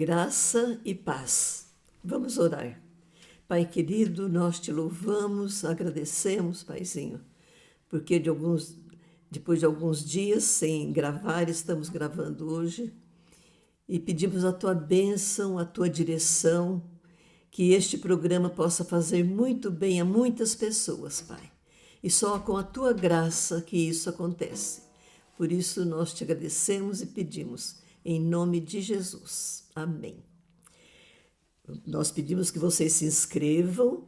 Graça e paz. Vamos orar. Pai querido, nós te louvamos, agradecemos, Paizinho, porque depois de alguns dias sem gravar, estamos gravando hoje e pedimos a tua bênção, a tua direção, que este programa possa fazer muito bem a muitas pessoas, Pai. E só com a tua graça que isso acontece. Por isso nós te agradecemos e pedimos, em nome de Jesus. Amém. Nós pedimos que vocês se inscrevam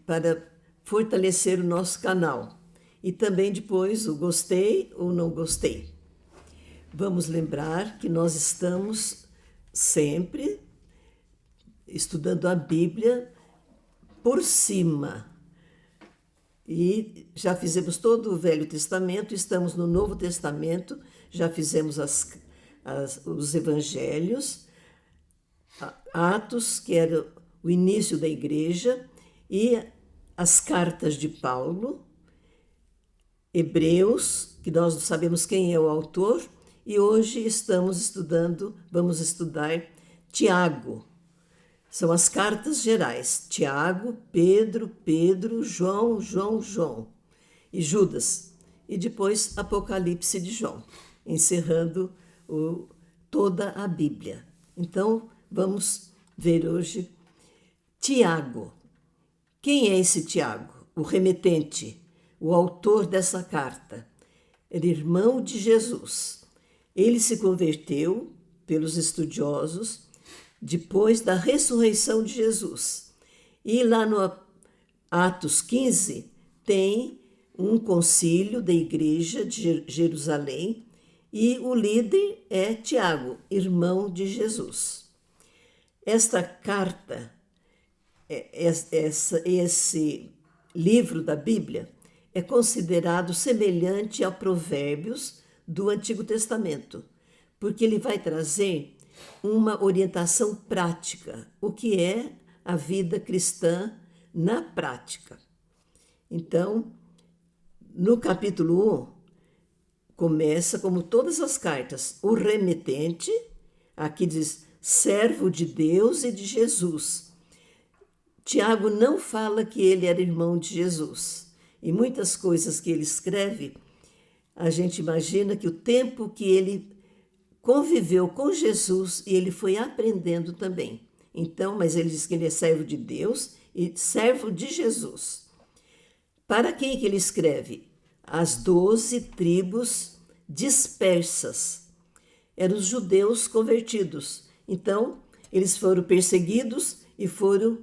para fortalecer o nosso canal. E também depois o gostei ou não gostei. Vamos lembrar que nós estamos sempre estudando a Bíblia por cima. E já fizemos todo o Velho Testamento, estamos no Novo Testamento, já fizemos os Evangelhos, Atos, que era o início da igreja, e as cartas de Paulo, Hebreus, que nós não sabemos quem é o autor, e hoje vamos estudar Tiago. São as cartas gerais, Tiago, Pedro, João e Judas. E depois Apocalipse de João, encerrando toda a Bíblia. Então, vamos ver hoje Tiago. Quem é esse Tiago? O remetente, o autor dessa carta. Era irmão de Jesus. Ele se converteu, pelos estudiosos, depois da ressurreição de Jesus. E lá no Atos 15 tem um concílio da igreja de Jerusalém e o líder é Tiago, irmão de Jesus. Esta carta, esse livro da Bíblia, é considerado semelhante a Provérbios do Antigo Testamento, porque ele vai trazer uma orientação prática, o que é a vida cristã na prática. Então, no capítulo 1, começa, como todas as cartas, o remetente, aqui diz, servo de Deus e de Jesus. Tiago não fala que ele era irmão de Jesus. E muitas coisas que ele escreve, a gente imagina que o tempo que ele conviveu com Jesus e ele foi aprendendo também. Então, mas ele diz que ele é servo de Deus e servo de Jesus. Para quem que ele escreve? As 12 tribos dispersas. Eram os judeus convertidos. Então, eles foram perseguidos e foram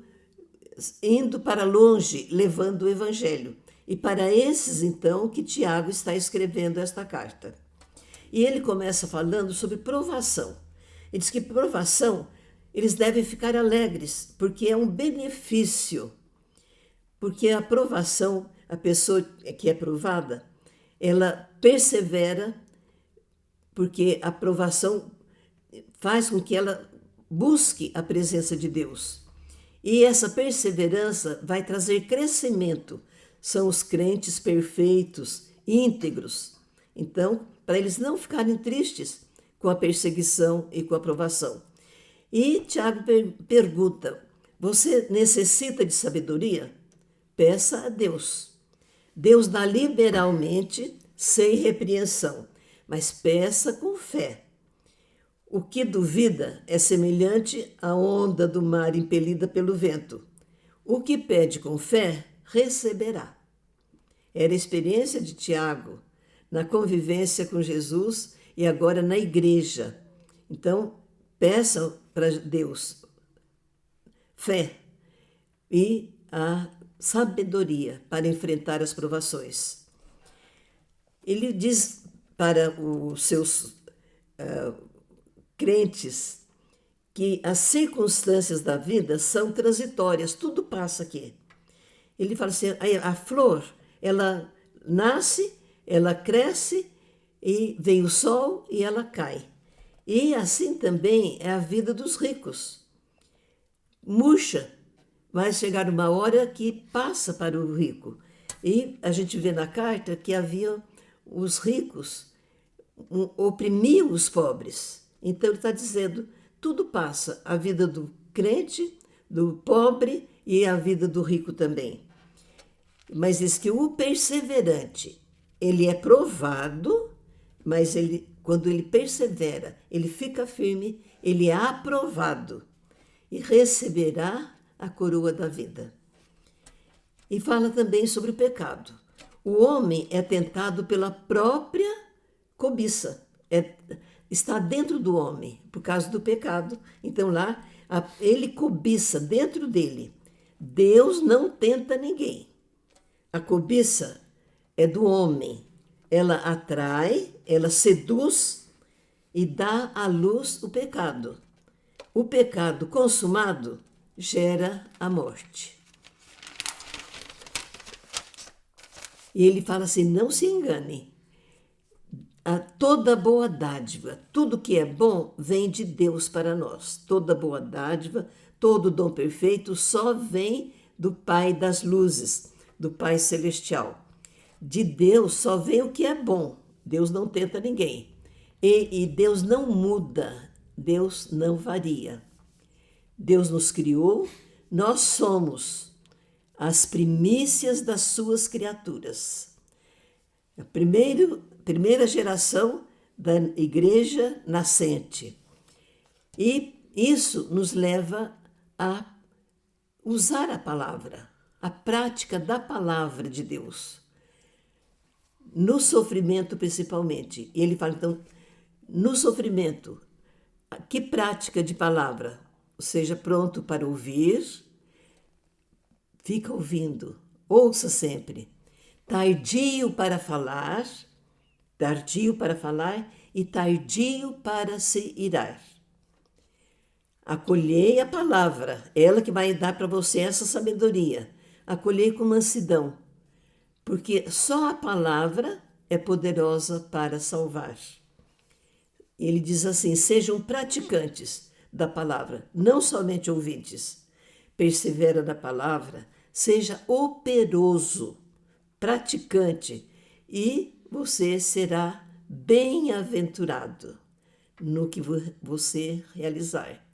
indo para longe, levando o evangelho. E para esses, então, que Tiago está escrevendo esta carta. E ele começa falando sobre provação. Ele diz que provação, eles devem ficar alegres, porque é um benefício. Porque a provação, a pessoa que é provada, ela persevera, porque a provação faz com que ela busque a presença de Deus. E essa perseverança vai trazer crescimento. São os crentes perfeitos, íntegros. Então, para eles não ficarem tristes com a perseguição e com a provação. E Tiago pergunta, você necessita de sabedoria? Peça a Deus. Deus dá liberalmente, sem repreensão, mas peça com fé. O que duvida é semelhante à onda do mar impelida pelo vento. O que pede com fé, receberá. Era a experiência de Tiago na convivência com Jesus e agora na igreja. Então, peçam para Deus fé e a sabedoria para enfrentar as provações. Ele diz para os seus crentes que as circunstâncias da vida são transitórias, tudo passa aqui. Ele fala assim, a flor, ela nasce, ela cresce e vem o sol e ela cai. E assim também é a vida dos ricos. Murcha, vai chegar uma hora que passa para o rico. E a gente vê na carta que havia os ricos oprimiam os pobres. Então ele está dizendo, tudo passa, a vida do crente, do pobre e a vida do rico também. Mas diz que o perseverante, ele é provado, mas quando ele persevera, ele fica firme, ele é aprovado e receberá a coroa da vida. E fala também sobre o pecado. O homem é tentado pela própria cobiça. Está dentro do homem, por causa do pecado. Então lá, ele cobiça dentro dele. Deus não tenta ninguém. A cobiça é do homem. Ela atrai, ela seduz e dá à luz o pecado. O pecado consumado gera a morte. E ele fala assim, não se engane. Toda boa dádiva, tudo que é bom, vem de Deus para nós. Toda boa dádiva, todo dom perfeito só vem do Pai das luzes, do Pai celestial. De Deus só vem o que é bom. Deus não tenta ninguém. E Deus não muda, Deus não varia. Deus nos criou, nós somos as primícias das suas criaturas. A primeira geração da igreja nascente. E isso nos leva a usar a palavra, a prática da palavra de Deus. No sofrimento, principalmente. E ele fala, então, no sofrimento, que prática de palavra? Seja pronto para ouvir, fica ouvindo, ouça sempre. Tardio para falar e tardio para se irar. Acolhei a palavra, ela que vai dar para você essa sabedoria. Acolhei com mansidão, porque só a palavra é poderosa para salvar. Ele diz assim, sejam praticantes da palavra, não somente ouvintes. Persevera na palavra, seja operoso, praticante, e você será bem-aventurado no que você realizar.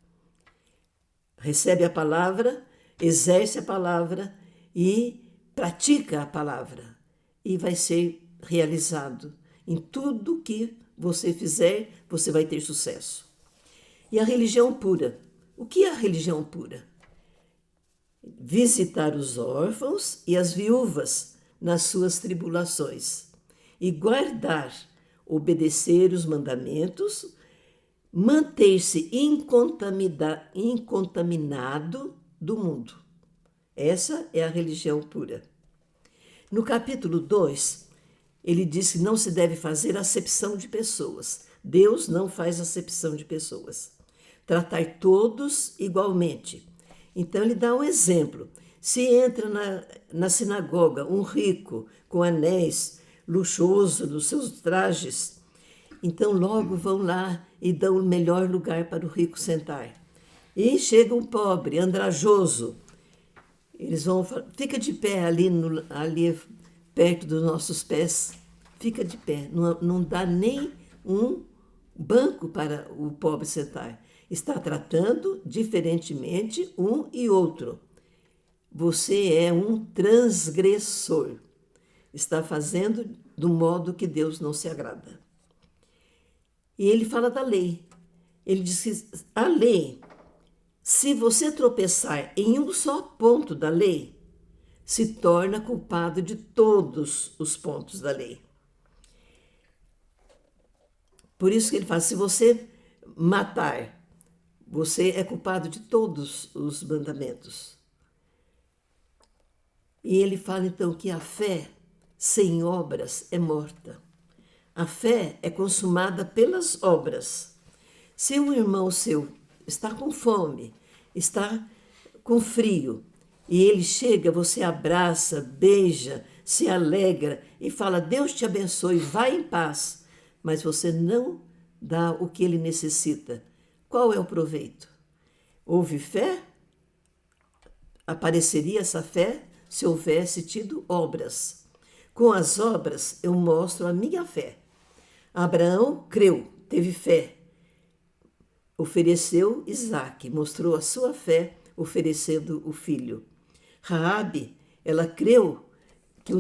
Recebe a palavra, exerce a palavra e pratica a palavra. E vai ser realizado. Em tudo que você fizer, você vai ter sucesso. E a religião pura. O que é a religião pura? Visitar os órfãos e as viúvas nas suas tribulações e guardar, obedecer os mandamentos, manter-se incontaminado do mundo. Essa é a religião pura. No capítulo 2, ele diz que não se deve fazer acepção de pessoas. Deus não faz acepção de pessoas. Tratar todos igualmente. Então ele dá um exemplo. Se entra na sinagoga um rico com anéis, luxuoso nos seus trajes, então logo vão lá e dão o melhor lugar para o rico sentar. E chega um pobre, andrajoso, eles vão falar, fica de pé ali perto dos nossos pés, fica de pé, não dá nem um banco para o pobre sentar. Está tratando diferentemente um e outro. Você é um transgressor. Está fazendo do modo que Deus não se agrada. E ele fala da lei. Ele diz que a lei, se você tropeçar em um só ponto da lei, se torna culpado de todos os pontos da lei. Por isso que ele fala, se você matar, você é culpado de todos os mandamentos. E ele fala então que a fé sem obras é morta. A fé é consumada pelas obras. Se um irmão seu está com fome, está com frio, e ele chega, você abraça, beija, se alegra e fala, Deus te abençoe, vai em paz, mas você não dá o que ele necessita. Qual é o proveito? Houve fé? Apareceria essa fé se houvesse tido obras. Com as obras eu mostro a minha fé. Abraão creu, teve fé. ofereceu Isaque, mostrou a sua fé oferecendo o filho. Raabe, ela creu que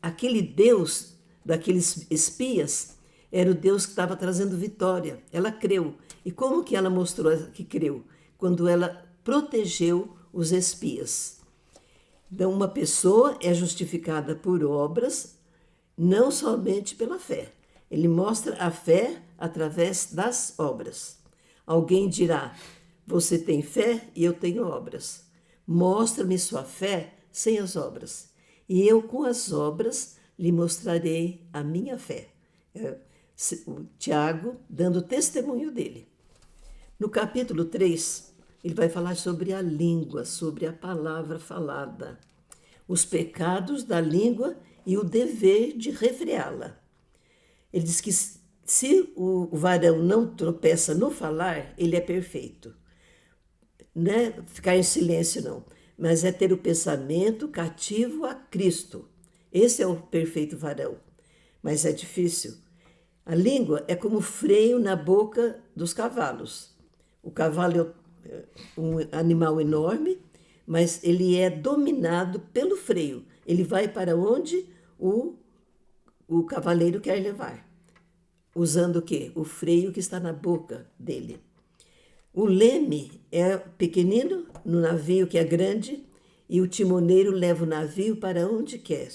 aquele Deus daqueles espias era o Deus que estava trazendo vitória. Ela creu. E como que ela mostrou que creu? Quando ela protegeu os espias. Então, uma pessoa é justificada por obras, não somente pela fé. Ele mostra a fé através das obras. Alguém dirá: você tem fé e eu tenho obras. Mostra-me sua fé sem as obras, e eu com as obras lhe mostrarei a minha fé. O Tiago dando testemunho dele. No capítulo 3, ele vai falar sobre a língua, sobre a palavra falada, os pecados da língua e o dever de refreá-la. Ele diz que se o varão não tropeça no falar, ele é perfeito. Não é ficar em silêncio, não, mas é ter o pensamento cativo a Cristo. Esse é o perfeito varão. Mas é difícil. A língua é como freio na boca dos cavalos. O cavalo é um animal enorme, mas ele é dominado pelo freio. Ele vai para onde o cavaleiro quer levar, usando o quê? O freio que está na boca dele. O leme é pequenino no navio que é grande e o timoneiro leva o navio para onde quer.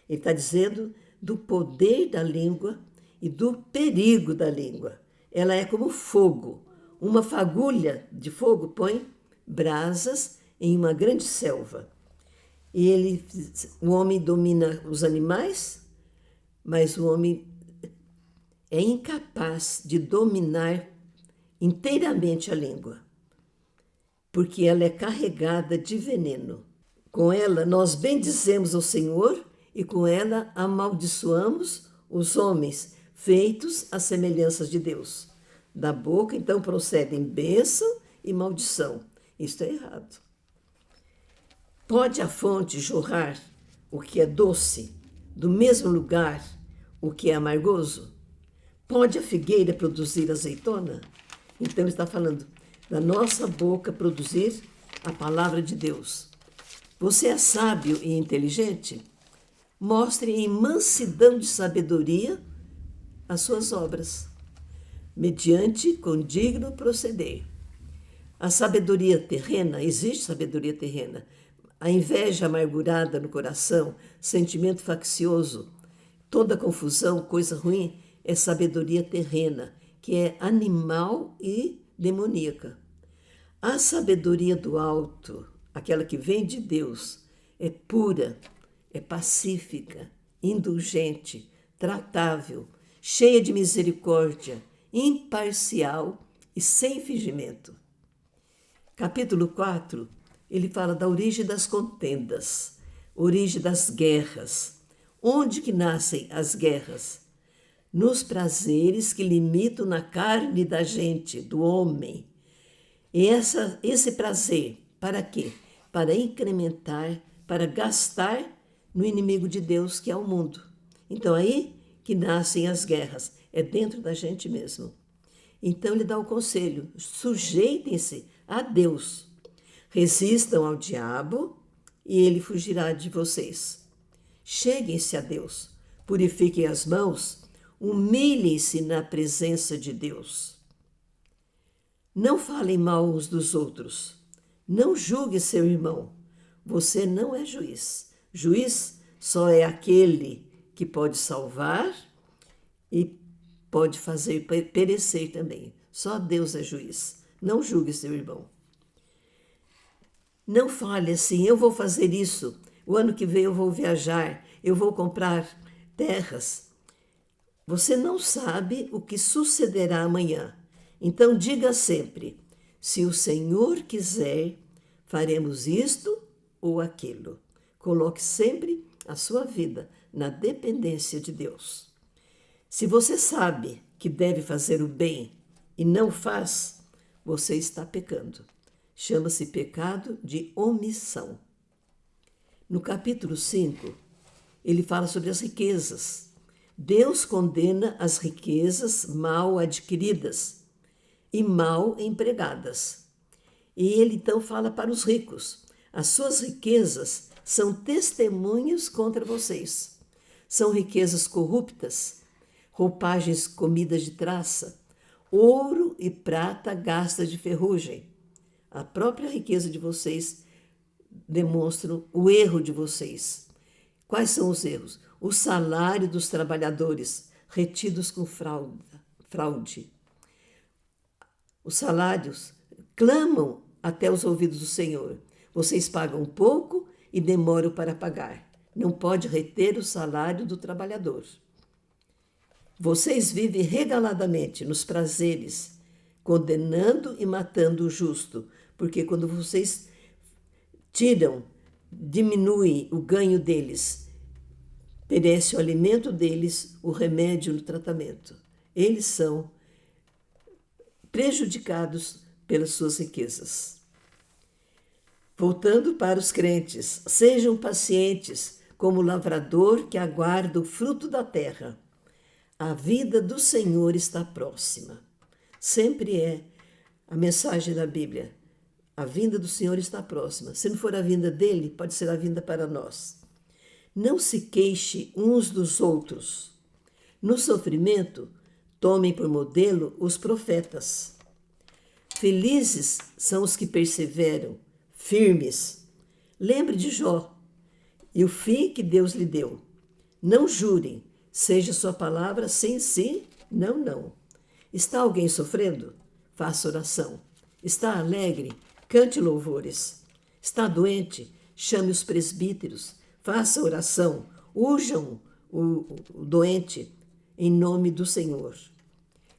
Ele está dizendo do poder da língua e do perigo da língua. Ela é como fogo. Uma fagulha de fogo põe brasas em uma grande selva. E o homem domina os animais, mas o homem é incapaz de dominar inteiramente a língua, porque ela é carregada de veneno. Com ela nós bendizemos o Senhor e com ela amaldiçoamos os homens feitos à semelhança de Deus. Da boca, então, procedem bênção e maldição. Isto é errado. Pode a fonte jorrar o que é doce, do mesmo lugar o que é amargoso? Pode a figueira produzir azeitona? Então ele está falando da nossa boca produzir a palavra de Deus. Você é sábio e inteligente? Mostre em mansidão de sabedoria as suas obras, mediante condigno proceder. A sabedoria terrena, existe sabedoria terrena, a inveja amargurada no coração, sentimento faccioso, toda confusão, coisa ruim, é sabedoria terrena, que é animal e demoníaca. A sabedoria do alto, aquela que vem de Deus, é pura, é pacífica, indulgente, tratável, cheia de misericórdia, imparcial e sem fingimento. Capítulo 4, ele fala da origem das contendas, origem das guerras. Onde que nascem as guerras? Nos prazeres que limitam na carne da gente, do homem. E esse prazer, para quê? Para incrementar, para gastar no inimigo de Deus, que é o mundo. Então, aí que nascem as guerras, é dentro da gente mesmo. Então, ele dá o conselho: sujeitem-se a Deus, resistam ao diabo e ele fugirá de vocês. Cheguem-se a Deus, purifiquem as mãos, humilhem-se na presença de Deus. Não falem mal uns dos outros. Não julgue seu irmão. Você não é juiz. Juiz só é aquele que pode salvar e pode fazer perecer também. Só Deus é juiz. Não julgue seu irmão. Não fale assim: eu vou fazer isso, o ano que vem eu vou viajar, eu vou comprar terras. Você não sabe o que sucederá amanhã. Então diga sempre: se o Senhor quiser, faremos isto ou aquilo. Coloque sempre a sua vida na dependência de Deus. Se você sabe que deve fazer o bem e não faz, você está pecando. Chama-se pecado de omissão. No capítulo 5, ele fala sobre as riquezas. Deus condena as riquezas mal adquiridas e mal empregadas. E ele então fala para os ricos: as suas riquezas são testemunhos contra vocês. São riquezas corruptas, roupagens comidas de traça, ouro e prata gastas de ferrugem. A própria riqueza de vocês demonstra o erro de vocês. Quais são os erros? O salário dos trabalhadores retidos com fraude. Os salários clamam até os ouvidos do Senhor. Vocês pagam pouco e demoram para pagar. Não pode reter o salário do trabalhador. Vocês vivem regaladamente nos prazeres, condenando e matando o justo, porque quando vocês diminuem o ganho deles, perece o alimento deles, o remédio no tratamento. Eles são prejudicados pelas suas riquezas. Voltando para os crentes, sejam pacientes como o lavrador que aguarda o fruto da terra. A vida do Senhor está próxima. Sempre é a mensagem da Bíblia. A vinda do Senhor está próxima. Se não for a vinda dele, pode ser a vinda para nós. Não se queixe uns dos outros. No sofrimento, tomem por modelo os profetas. Felizes são os que perseveram, firmes. Lembre de Jó e o fim que Deus lhe deu. Não jurem, seja sua palavra sim, sim, não, não. Está alguém sofrendo? Faça oração. Está alegre? Cante louvores. Está doente? Chame os presbíteros. Faça oração. Unjam o doente em nome do Senhor.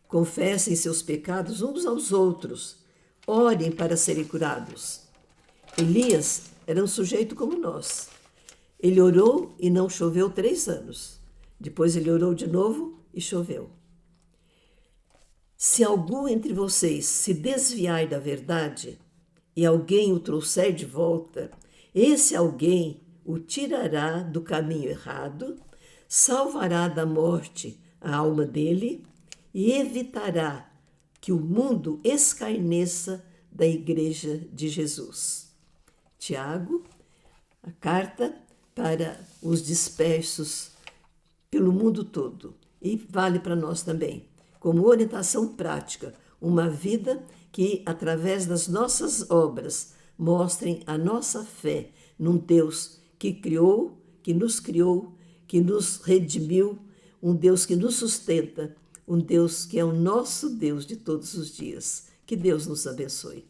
Confessem seus pecados uns aos outros. Orem para serem curados. Elias era um sujeito como nós. Ele orou e não choveu 3 anos. Depois ele orou de novo e choveu. Se algum entre vocês se desviar da verdade e alguém o trouxer de volta, esse alguém o tirará do caminho errado, salvará da morte a alma dele e evitará que o mundo escarneça da Igreja de Jesus. Tiago, a carta para os dispersos pelo mundo todo, e vale para nós também, como orientação prática, uma vida que, através das nossas obras, mostrem a nossa fé num Deus que criou, que nos redimiu, um Deus que nos sustenta, um Deus que é o nosso Deus de todos os dias. Que Deus nos abençoe.